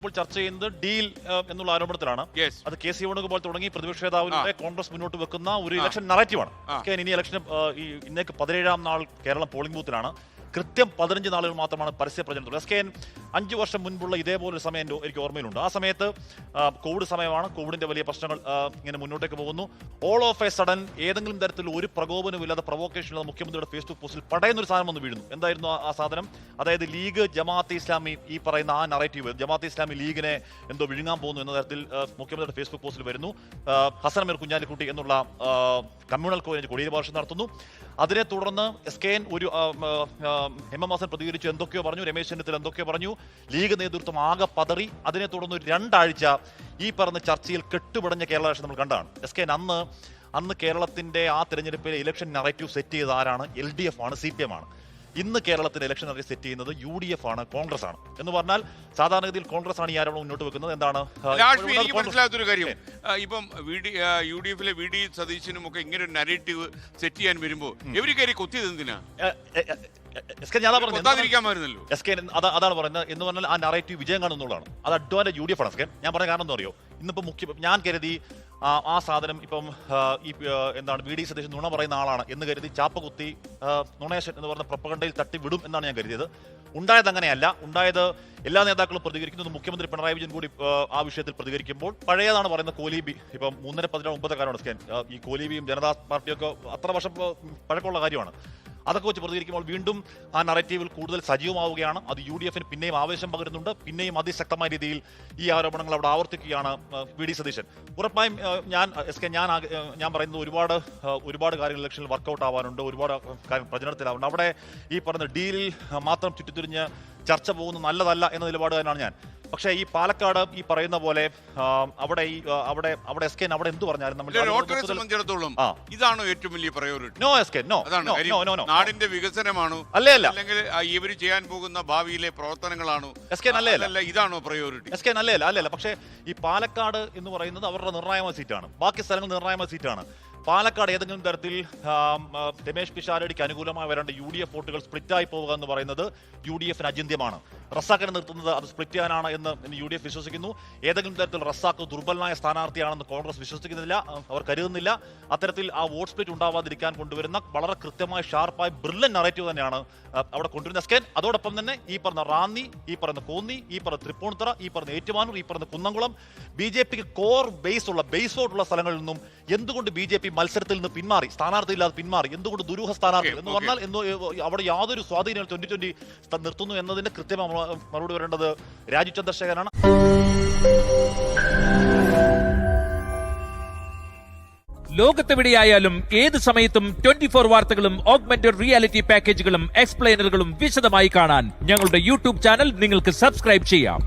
ഇപ്പോൾ ചർച്ച ചെയ്യുന്നത് ഡീൽ എന്നുള്ള ആരോപണത്തിലാണ്. അത് കെ സി വേണുഗോപാൽ തുടങ്ങി പ്രതിപക്ഷ നേതാവിലൂടെ കോൺഗ്രസ് മുന്നോട്ട് വെക്കുന്ന ഒരു ഇലക്ഷൻ നറേറ്റീവാണ്. ഇനി ഇലക്ഷന് ഇന്നേക്ക് 17ാം നാൾ കേരളം പോളിംഗ് ബൂത്തിലാണ്. കൃത്യം 15 നാളുകൾ മാത്രമാണ് പരസ്യ പ്രചരണത്തിൽ. SKN 5 വർഷം മുൻപുള്ള ഇതേപോലൊരു സമയം എനിക്ക് ഓർമ്മയിലുണ്ട്. ആ സമയത്ത് കോവിഡ് സമയമാണ്. കോവിഡിന്റെ വലിയ പ്രശ്നങ്ങൾ ഇങ്ങനെ മുന്നോട്ടേക്ക് പോകുന്നു. ഓൾ ഓഫ് എ സഡൻ ഏതെങ്കിലും തരത്തിൽ ഒരു പ്രകോപനമില്ലാതെ പ്രൊവോക്കേഷനില്ലാതെ മുഖ്യമന്ത്രിയുടെ ഫേസ്ബുക്ക് പോസ്റ്റിൽ പടയുന്നൊരു സാധനം ഒന്ന് വീഴുന്നു. എന്തായിരുന്നു ആ സാധനം? അതായത് ലീഗ് ജമാഅത്തെ ഇസ്ലാമി ഈ പറയുന്ന ആ നറേറ്റീവ് ജമാഅത്തെ ഇസ്ലാമി ലീഗിനെ എന്തോ വിഴുങ്ങാൻ പോകുന്നു എന്ന തരത്തിൽ മുഖ്യമന്ത്രിയുടെ ഫേസ്ബുക്ക് പോസ്റ്റിൽ വരുന്നു. ഹസൻ അമീർ കുഞ്ഞാലിക്കുട്ടി എന്നുള്ള കമ്മ്യൂണൽ കോളേജ് കൊടിയേരി ഭാഷ നടത്തുന്നു. അതിനെ തുടർന്ന് SKN ഒരു എം.എം. ഹസൻ പ്രതികരിച്ചു, എന്തൊക്കെയോ പറഞ്ഞു. രമേശ് ചെന്നിത്തല എന്തൊക്കെയോ പറഞ്ഞു. ലീഗ് നേതൃത്വം ആകെ പതറി. അതിനെ തുടർന്ന് 2 ആഴ്ച ഈ പറഞ്ഞ ചർച്ചയിൽ കെട്ടുപിടഞ്ഞ കേരള രാഷ്ട്രീയം നമ്മൾ കണ്ടതാണ്. SKN അന്ന് കേരളത്തിന്റെ ആ തെരഞ്ഞെടുപ്പിലെ ഇലക്ഷൻ നറേറ്റീവ് സെറ്റ് ചെയ്ത ആരാണ്? LDF ആണ്, CPM ആണ്. ഇന്ന് കേരളത്തിൽ ഇലക്ഷൻ സെറ്റ് ചെയ്യുന്നത് UDF ആണ്, കോൺഗ്രസ് ആണ്. എന്ന് പറഞ്ഞാൽ സാധാരണഗതിയിൽ കോൺഗ്രസ് ആണ് ഈ ആരോപണം മുന്നോട്ട് വെക്കുന്നത്. എന്താണ് എനിക്ക് മനസ്സിലാത്തൊരു കാര്യം, ഇപ്പം UDF VD സതീശനും ഒക്കെ ഇങ്ങനെ ഒരു നരേറ്റീവ് സെറ്റ് ചെയ്യാൻ വരുമ്പോ ഇവര് കയറി കൊത്തിയത് എന്തിനാ? അതാണ് പറയുന്നത്. എന്ന് പറഞ്ഞാൽ ആ നറേറ്റീവ് വിജയം കാണുന്നുള്ളതാണ്. അത് അഡ്വാൻറ്റേജ് UDF ആണ്. ഞാൻ പറഞ്ഞ കാരണം എന്താ അറിയോ? ഇന്നിപ്പോ ഞാൻ കരുതി ആ സാധനം ഇപ്പം എന്താണ് VD സതീശൻ നുണ പറയുന്ന ആളാണ് എന്ന് കരുതി ചാപ്പകുത്തി നുണേശൻ എന്ന് പറഞ്ഞ പ്രൊപ്പഗണ്ടയിൽ തട്ടി വിടും എന്നാണ് ഞാൻ കരുതിയത്. ഉണ്ടായത് അങ്ങനെയല്ല. ഉണ്ടായത് എല്ലാ നേതാക്കളും പ്രതികരിക്കുന്നത്. മുഖ്യമന്ത്രി പിണറായി വിജയൻ കൂടി ആ വിഷയത്തിൽ പ്രതികരിക്കുമ്പോൾ പഴയതാണ് പറയുന്ന കോലീബി. ഇപ്പം 3-17 കാലമാണ് SKN. ഈ കോലീബിയും ജനതാ പാർട്ടിയൊക്കെ അത്ര വർഷം പഴക്കമുള്ള കാര്യമാണ്. അതൊക്കെ വെച്ച് പ്രതികരിക്കുമ്പോൾ വീണ്ടും ആ നറേറ്റീവിൽ കൂടുതൽ സജീവമാവുകയാണ്. അത് UDFന് പിന്നെയും ആവേശം പകരുന്നുണ്ട്. പിന്നെയും അതിശക്തമായ രീതിയിൽ ഈ ആരോപണങ്ങൾ അവിടെ ആവർത്തിക്കുകയാണ് VD സതീശൻ. ഉറപ്പായും ഞാൻ പറയുന്നത് ഒരുപാട് കാര്യങ്ങൾ ഇലക്ഷനിൽ വർക്കൗട്ട് ആവാനുണ്ട്. ഒരുപാട് കാര്യം പ്രചരണത്തിലാവുന്നുണ്ട്. അവിടെ ഈ പറഞ്ഞ ഡീലിൽ മാത്രം ചുറ്റിത്തിരിഞ്ഞ് ചർച്ച പോകുന്നത് നല്ലതല്ല എന്ന നിലപാട് തന്നെയാണ് ഞാൻ. പക്ഷേ ഈ പാലക്കാട് ഈ പറയുന്ന പോലെ അവിടെ SKN അവിടെ എന്ത് പറഞ്ഞാലും സംബന്ധിച്ചിടത്തോളം ഇതാണോ ഏറ്റവും വലിയ പ്രയോറിറ്റി? No SKN, no. നാടിന്റെ വികസനമാണോ അല്ലെങ്കിൽ ഇവർ ചെയ്യാൻ പോകുന്ന ഭാവിയിലെ പ്രവർത്തനങ്ങളാണോ SKN? അല്ല, ഇതാണോ പ്രയോറിറ്റി? SKN അല്ലല്ല. പക്ഷേ ഈ പാലക്കാട് എന്ന് പറയുന്നത് അവരുടെ നിർണായക സീറ്റാണ്. ബാക്കി സ്ഥലങ്ങൾ നിർണായക സീറ്റാണ്. പാലക്കാട് ഏതെങ്കിലും തരത്തിൽ രമേശ് പിഷാരടിക്ക് അനുകൂലമായി വരേണ്ട UDF വോട്ടുകൾ സ്പ്ലിറ്റായി പോവുക എന്ന് പറയുന്നത് UDFന് അചിന്ത്യമാണ്. റസാഖിനെ നിർത്തുന്നത് അത് സ്പ്ലിറ്റ് ചെയ്യാനാണ് എന്ന് UDF വിശ്വസിക്കുന്നു. ഏതെങ്കിലും തരത്തിൽ റസാഖ് ദുർബലനായ സ്ഥാനാർത്ഥിയാണെന്ന് കോൺഗ്രസ് വിശ്വസിക്കുന്നില്ല, അവർ കരുതുന്നില്ല. അത്തരത്തിൽ ആ വോട്ട് സ്പ്ലിറ്റ് ഉണ്ടാവാതിരിക്കാൻ കൊണ്ടുവരുന്ന വളരെ കൃത്യമായ ഷാർപ്പായ ബ്രില്യൻ നറേറ്റീവ് തന്നെയാണ് അവിടെ കൊണ്ടുവരുന്ന SKN. അതോടൊപ്പം തന്നെ ഈ പറഞ്ഞ റാന്നി, ഈ പറഞ്ഞ കോന്നി, ഈ പറഞ്ഞ തൃപ്പൂണിത്തുറ, ഈ പറഞ്ഞ ഏറ്റുമാനൂർ, ഈ പറഞ്ഞ കുന്നംകുളം BJPക്ക് കോർ ബേസ് വോട്ടുള്ള സ്ഥലങ്ങളിൽ നിന്നും എന്തുകൊണ്ട് BJP മത്സരത്തിൽ നിന്ന് പിന്മാറി, സ്ഥാനാർത്ഥി ഇല്ലാതെ പിന്മാറി? എന്തുകൊണ്ട് ദുരൂഹ സ്ഥാനാർത്ഥി എന്ന് പറഞ്ഞാൽ അവിടെ യാതൊരു സ്വാധീനം 2020 നിർത്തുന്നു എന്നതിന്റെ കൃത്യമായ മറുപടി വരേണ്ടത് രാജീവ് ചന്ദ്രശേഖരനാണ്. ലോകത്തെവിടെയായാലും ഏത് സമയത്തും 24 വാർത്തകളും ഓഗ്മെന്റഡ് റിയാലിറ്റി പാക്കേജുകളും എക്സ്പ്ലെയിനറുകളും വിശദമായി കാണാൻ ഞങ്ങളുടെ YouTube ചാനൽ നിങ്ങൾക്ക് സബ്സ്ക്രൈബ് ചെയ്യാം.